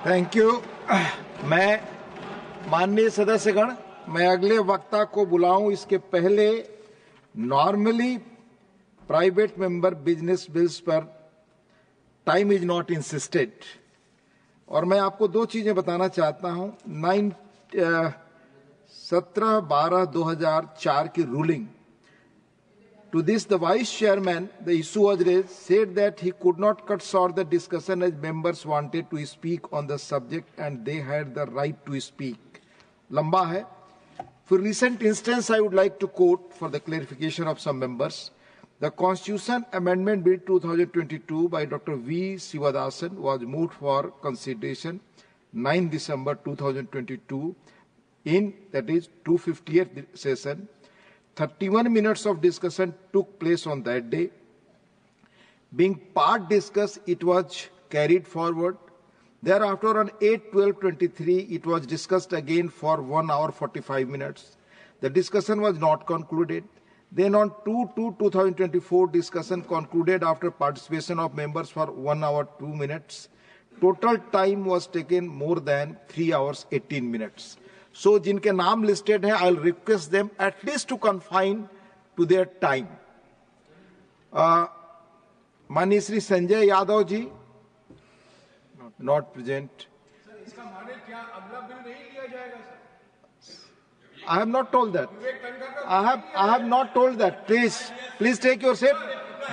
Thank you. मैं माननीय सदस्यगण, मैं अगले वक्ता को बुलाऊं इसके पहले normally private member business bills पर टाइम इज नॉट इंसिस्टेड, और मैं आपको दो चीजें बताना चाहता हूं। 17/12/2004 की ruling to this, the vice chairman, the issue was raised, said that he could not cut short the discussion as members wanted to speak on the subject and they had the right to speak. लंबा है। For recent instance, I would like to quote for the clarification of some members. The Constitution Amendment Bill 2022 by Dr. V. Sivadasan was moved for consideration 9 December 2022 in, that is, 250th session. 31 minutes of discussion took place on that day. Being part discussed, it was carried forward. Thereafter, on 8/12/23, it was discussed again for 1 hour 45 minutes. The discussion was not concluded. Then on 2/2/2024, discussion concluded after participation of members for 1 hour 2 minutes. Total time was taken more than 3 hours 18 minutes. So, जिनके नाम listed हैं, I'll request them at least to confine to their time. माननीय Shri Sanjay Yadav ji, not present. इसका माने क्या अगला bill नहीं लिया जाएगा sir? I have not told that. I have not told that. Please take your seat.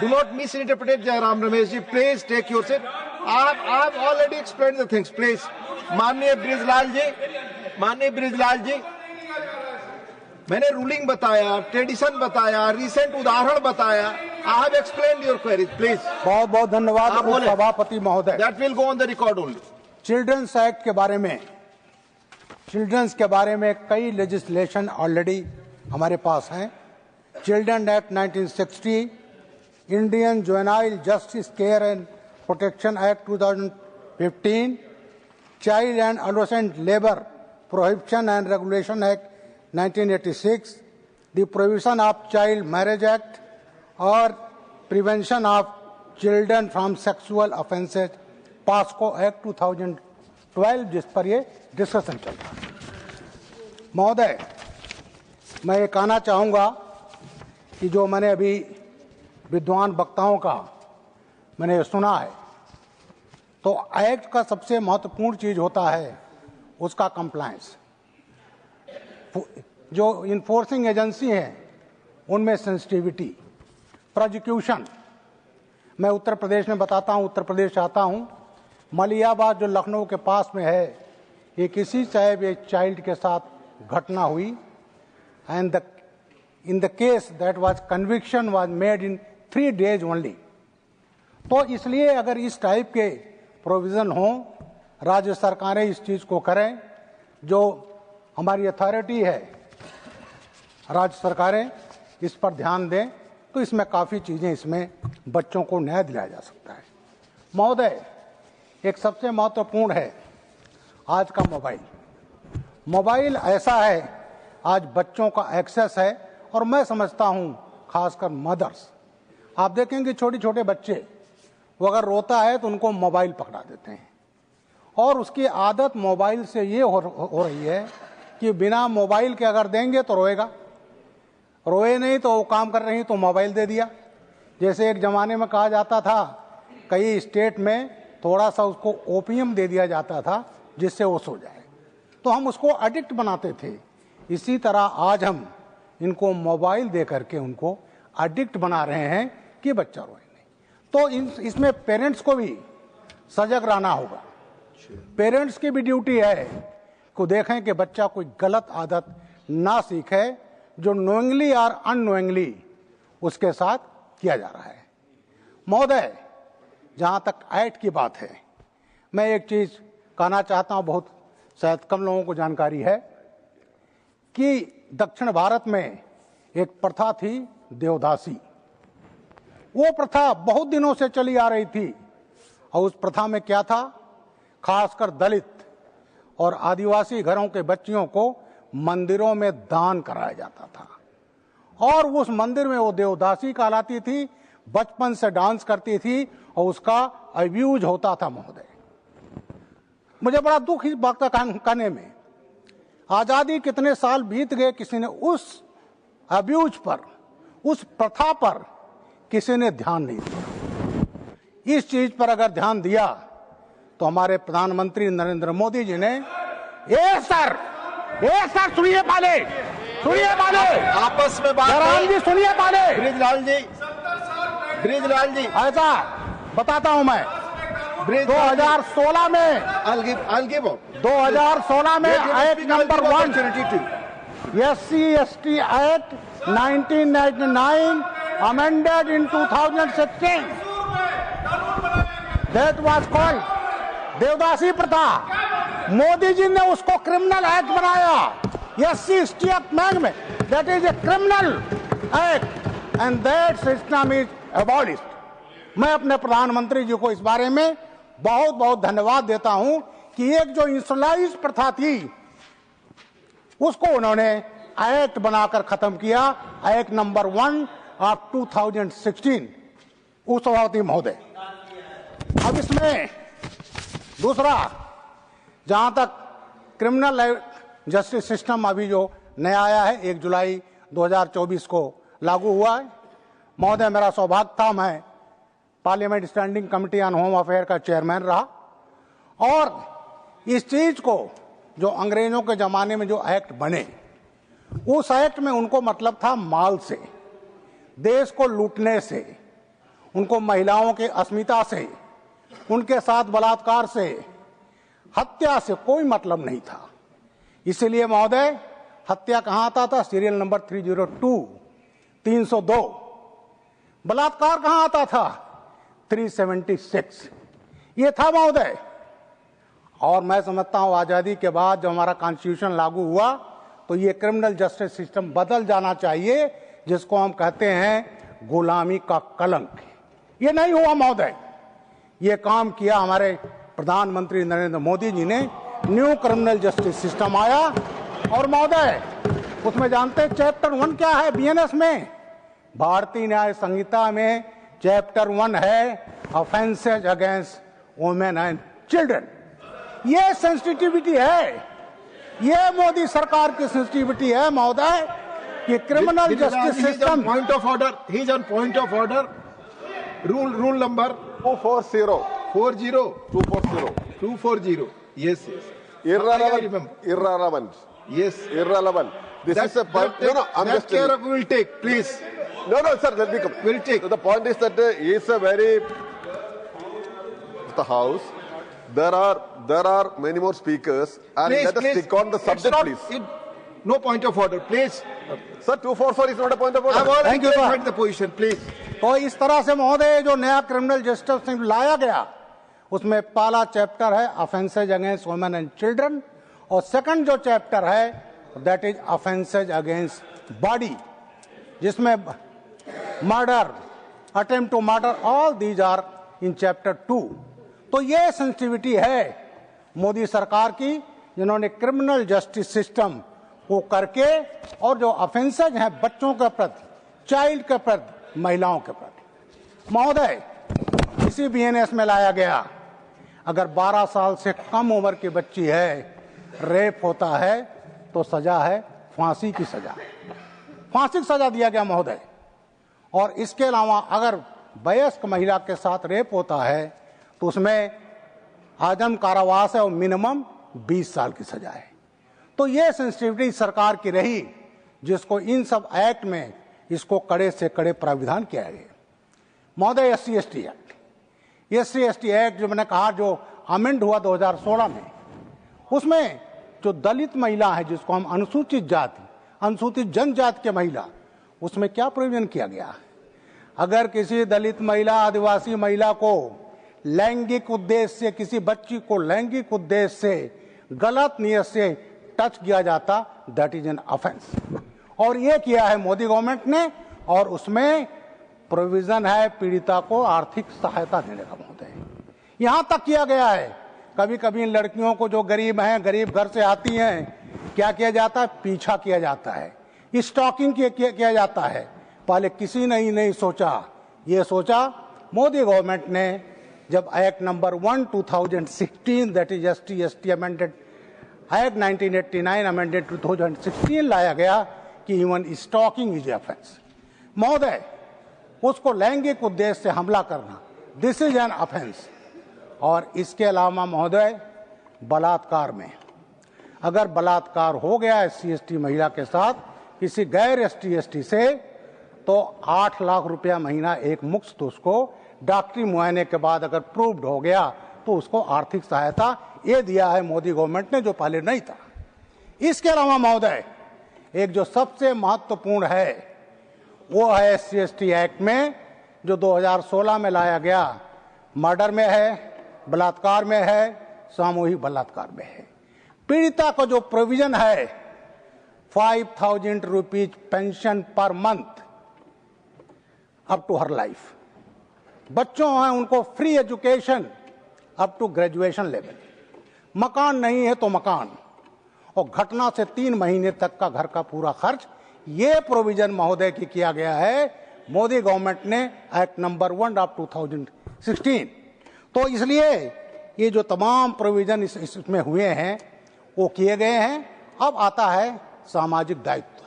Do not misinterpret Jairam Ramesh ji. Please take your seat. I have already explained the things. Please, माननीय ब्रिजलाल जी, मैंने ruling बताया, tradition बताया, recent उदाहरण बताया। I have explained your queries. Please. बहुत बहुत धन्यवाद सभापति महोदय। That will go on the record only. Children's act के बारे में कई लेजिस्लेशन ऑलरेडी हमारे पास हैं। Children act 1960, Indian juvenile justice care and protection act 2015, child and adolescent labour prohibition and regulation act 1986, the prohibition of child marriage act और prevention of children from sexual offences POCSO act 2012, जिस पर ये discussion चल रहा है। महोदय, मैं ये कहना चाहूँगा कि जो मैंने अभी विद्वान वक्ताओं का मैंने सुना है, तो एक्ट का सबसे महत्वपूर्ण चीज होता है उसका कंप्लायंस। जो इन्फोर्सिंग एजेंसी है उनमें सेंसिटिविटी, प्रोसिक्यूशन। मैं उत्तर प्रदेश में बताता हूँ, उत्तर प्रदेश आता हूँ। मलियाबाद जो लखनऊ के पास में है, ये किसी साहब एक चाइल्ड के साथ घटना हुई and in the case that was conviction was made in 3 days only. तो इसलिए अगर इस टाइप के प्रोविजन हो, राज्य सरकारें इस चीज को करें, जो हमारी अथॉरिटी है, राज्य सरकारें इस पर ध्यान दें, तो इसमें काफी चीजें, इसमें बच्चों को न्याय दिलाया जा सकता है। महोदय, एक सबसे महत्वपूर्ण है आज का मोबाइल ऐसा है, आज बच्चों का एक्सेस है, और मैं समझता हूं खासकर मदर्स, आप देखेंगे छोटे छोटे बच्चे, वो अगर रोता है तो उनको मोबाइल पकड़ा देते हैं, और उसकी आदत मोबाइल से ये हो रही है कि बिना मोबाइल के अगर देंगे तो रोएगा, रोए नहीं तो वो काम कर रही तो मोबाइल दे दिया। जैसे एक जमाने में कहा जाता था, कई स्टेट में थोड़ा सा उसको ओपियम दे दिया जाता था जिससे वो सो जाए, तो हम उसको एडिक्ट बनाते थे। इसी तरह आज हम इनको मोबाइल दे करके उनको एडिक्ट बना रहे हैं कि बच्चा रोए नहीं। तो इसमें पेरेंट्स को भी सजग रहना होगा। पेरेंट्स की भी ड्यूटी है को देखें कि बच्चा कोई गलत आदत ना सीखे जो नोइंगली और अननोइंगली उसके साथ किया जा रहा है। महोदय, जहां तक एक्ट की बात है, मैं एक चीज कहना चाहता हूं, बहुत शायद कम लोगों को जानकारी है कि दक्षिण भारत में एक प्रथा थी देवदासी। वो प्रथा बहुत दिनों से चली आ रही थी, और उस प्रथा में क्या था, खासकर दलित और आदिवासी घरों के बच्चियों को मंदिरों में दान कराया जाता था, और उस मंदिर में वो देवदासी कहलाती थी, बचपन से डांस करती थी, और उसका अब्यूज होता था। महोदय, मुझे बड़ा दुख इस बात का कहने में, आजादी कितने साल बीत गए, किसी ने उस अब्यूज पर, उस प्रथा पर किसी ने ध्यान नहीं दिया। इस चीज पर अगर ध्यान दिया तो हमारे प्रधानमंत्री नरेंद्र मोदी जी ने सर सुनिए पहले, आपस में बात जयराम जी सुनिए पहले, ब्रिजलाल जी ऐसा बताता हूं मैं, 2016 में 2016 में act number 1 SC/ST act 1999 amended in 2016 that was called देवदासी प्रथा। मोदी जी ने उसको क्रिमिनल एक्ट बनाया, SC/ST एक्ट में, that is a criminal act and that system is abolished। मैं अपने प्रधानमंत्री जी को इस बारे में बहुत बहुत धन्यवाद देता हूं कि एक जो इंस्टॉलाइज प्रथा थी उसको उन्होंने एक्ट बनाकर खत्म किया, एक्ट नंबर 1 ऑफ 2016। उस सभापति महोदय, अब इसमें दूसरा, जहां तक क्रिमिनल जस्टिस सिस्टम अभी जो नया आया है 1 जुलाई 2024 को लागू हुआ है। महोदय, मेरा सौभाग्य था, मैं parliament standing committee on home affair का चेयरमैन रहा और इस चीज को जो अंग्रेजों के जमाने में जो एक्ट बने, उस एक्ट में उनको मतलब था माल से, देश को लूटने से, उनको महिलाओं की अस्मिता से, उनके साथ बलात्कार से, हत्या से कोई मतलब नहीं था। इसलिए महोदय, हत्या कहां आता था? Serial number 302, 302। बलात्कार कहां आता था? 376। ये था महोदय। और मैं समझता हूं आजादी के बाद जब हमारा कॉन्स्टिट्यूशन लागू हुआ तो ये क्रिमिनल जस्टिस सिस्टम बदल जाना चाहिए, जिसको हम कहते हैं गुलामी का कलंक। ये नहीं हुआ महोदय। ये काम किया हमारे प्रधानमंत्री नरेंद्र मोदी जी ने, न्यू क्रिमिनल जस्टिस सिस्टम आया। और महोदय, उसमें जानते हैं चैप्टर 1 क्या है? BNS में, भारतीय न्याय संहिता में चैप्टर 1 है offences against women and children. ये सेंसिटिविटी है, ये मोदी सरकार की सेंसिटिविटी है महोदय कि criminal justice system. Point of order, he is on point of order. Rule number 240 yes irrelevant yes irrelevant this is a point. No, I'm that just care of we will take, please. No, sir, let me come. We'll take. The point is that he is a very the house. There are many more speakers, and Please, let us please. stick on the It's subject, not- please. No point of order, please. Sir, 244 is not a point of order. I've already Thank you, sir. clarified the position, please. तो इस तरह से महोदय जो नया criminal justice लाया गया, उसमें पहला चैप्टर है offences against women and children, और सेकंड जो चैप्टर है that is offences against body, जिसमें murder, attempt to murder, all these are in chapter 2। तो ये सेंसिटिविटी है मोदी सरकार की, जिन्होंने क्रिमिनल जस्टिस सिस्टम को करके और जो ऑफेंसेज हैं बच्चों के प्रति, चाइल्ड के प्रति, महिलाओं के प्रति। महोदय, इसी BNS में लाया गया, अगर 12 साल से कम उम्र की बच्ची है, रेप होता है तो सजा है फांसी की सजा, फांसी की सजा दिया गया महोदय। और इसके अलावा अगर वयस्क महिला के साथ रेप होता है तो उसमें आजम कारावास है और मिनिमम 20 साल की सजा है। तो ये सेंसिटिविटी सरकार की रही, जिसको इन सब एक्ट में इसको कड़े से कड़े प्राविधान किया गया। महोदय, SC/ST एक्ट जो मैंने कहा जो अमेंड हुआ 2016 में, उसमें जो दलित महिला है, जिसको हम अनुसूचित जाति, अनुसूचित जनजाति के महिला, उसमें क्या प्रोविजन किया गया? अगर किसी दलित महिला, आदिवासी महिला को लैंगिक उद्देश्य से, किसी बच्ची को लैंगिक उद्देश्य से, गलत नियत से टच किया जाता, दैट इज एन ऑफेंस। और ये किया है मोदी गवर्नमेंट ने, और उसमें प्रोविजन है पीड़िता को आर्थिक सहायता देने का महोदय। यहां तक किया गया है, कभी कभी लड़कियों को जो गरीब हैं, गरीब घर से आती हैं, क्या किया जाता है? पीछा किया जाता है, स्टॉकिंग किया जाता है। पहले किसी ने ही नहीं सोचा, ये सोचा मोदी गवर्नमेंट ने जब act number 1 2016 that is ST amended act 1989 amended 2016 लाया गया कि इवन स्टॉकिंग इज ऑफेंस। महोदय, उसको लैंगिक उद्देश्य से हमला करना दिस इज एन ऑफेंस। और इसके अलावा महोदय, बलात्कार में अगर बलात्कार हो गया SC/ST महिला के साथ किसी गैर ST/ST से, तो 8 लाख रुपया महीना एक मुश्त उसको डॉक्टरी मुआयने के बाद अगर प्रूव्ड हो गया तो उसको आर्थिक सहायता ये दिया है मोदी गवर्नमेंट ने, जो पहले नहीं था। इसके अलावा महोदय, एक जो सबसे महत्वपूर्ण है वो है SC/ST एक्ट में जो 2016 में लाया गया, मर्डर में है, बलात्कार में है, सामूहिक बलात्कार में है। पीड़िता का जो प्रोविजन है 5,000 rupees pension per month up to her life. बच्चों हैं उनको free education up to graduation level. मकान नहीं है तो मकान, और घटना से 3 महीने तक का घर का पूरा खर्च। ये प्रोविजन महोदय की किया गया है मोदी गवर्नमेंट ने एक्ट नंबर 1 ऑफ 2016। तो इसलिए ये जो तमाम प्रोविजन इसमें हुए हैं वो किए गए हैं। अब आता है सामाजिक दायित्व।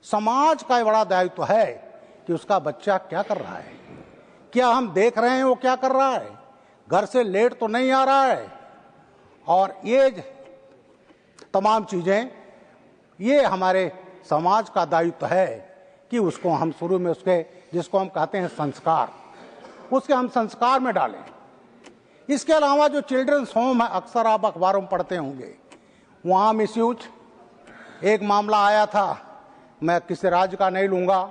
समाज का बड़ा दायित्व है कि उसका बच्चा क्या कर रहा है, क्या हम देख रहे हैं वो क्या कर रहा है, घर से लेट तो नहीं आ रहा है। और ये तमाम चीजें ये हमारे समाज का दायित्व है कि उसको हम शुरू में उसके जिसको हम कहते हैं संस्कार, उसके हम संस्कार में डालें। इसके अलावा जो चिल्ड्रंस होम है, अक्सर आप अखबारों में पढ़ते होंगे, वहाँ मिसयूज एक मामला आया था, मैं किसी राज्य का नहीं लूँगा,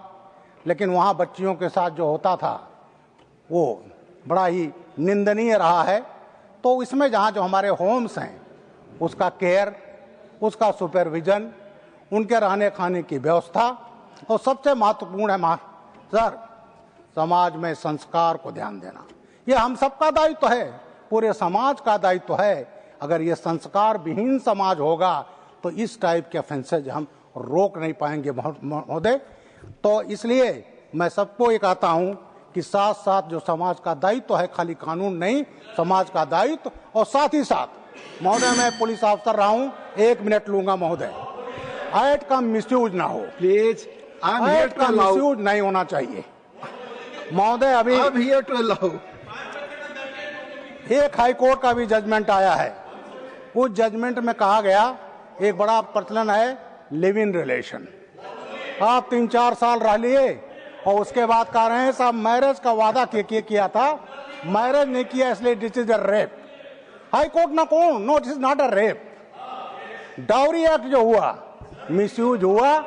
लेकिन वहाँ बच्चियों के साथ जो होता था वो बड़ा ही निंदनीय रहा है। तो इसमें जहाँ जो हमारे होम्स हैं उसका केयर, उसका सुपरविजन, उनके रहने खाने की व्यवस्था, और सबसे महत्वपूर्ण है सर समाज में संस्कार को ध्यान देना। ये हम सबका दायित्व है, पूरे समाज का दायित्व है। अगर ये संस्कार विहीन समाज होगा तो इस टाइप के ऑफेंसेज हम रोक नहीं पाएंगे महोदय। तो इसलिए मैं सबको ये कहता हूँ कि साथ साथ जो समाज का दायित्व है, खाली कानून नहीं, समाज का दायित्व, और साथ ही साथ महोदय मैं पुलिस अफसर रहा हूँ, 1 मिनट लूंगा महोदय, एक्ट का मिसयूज ना हो प्लीज, एक्ट का मिसयूज नहीं होना चाहिए महोदय। अभी एक हाई कोर्ट का भी जजमेंट आया है, उस जजमेंट में कहा गया, एक बड़ा प्रचलन है लिव इन रिलेशन, आप 3-4 साल रह लिए और उसके बाद कह रहे हैं साहब मैरिज का वादा किया था, मैरिज नहीं किया इसलिए this is a rape. High court ना कौन, no this is not a rape. Dowry act जो हुआ मिसयूज हुआ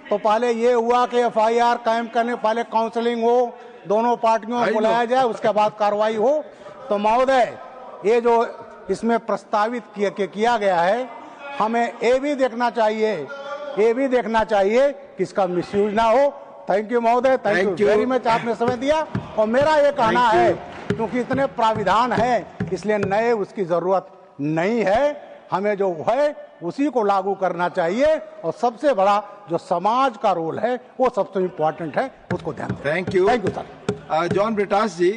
तो पहले ये हुआ कि FIR कायम करने, पहले काउंसलिंग हो, दोनों पार्टियों को बुलाया जाए, उसके बाद कार्रवाई हो। तो महोदय ये जो इसमें प्रस्तावित किया गया है, हमें ये भी देखना चाहिए कि इसका मिसयूज ना हो। थैंक यू महोदय, थैंक यू वेरी मच, आपने समय दिया। और मेरा ये कहना है क्योंकि इतने प्राविधान हैं इसलिए नए उसकी जरूरत नहीं है, हमें जो है उसी को लागू करना चाहिए। और सबसे बड़ा जो समाज का रोल है वो सबसे इम्पोर्टेंट है, उसको ध्यान दें। Thank you sir. John Brittas ji.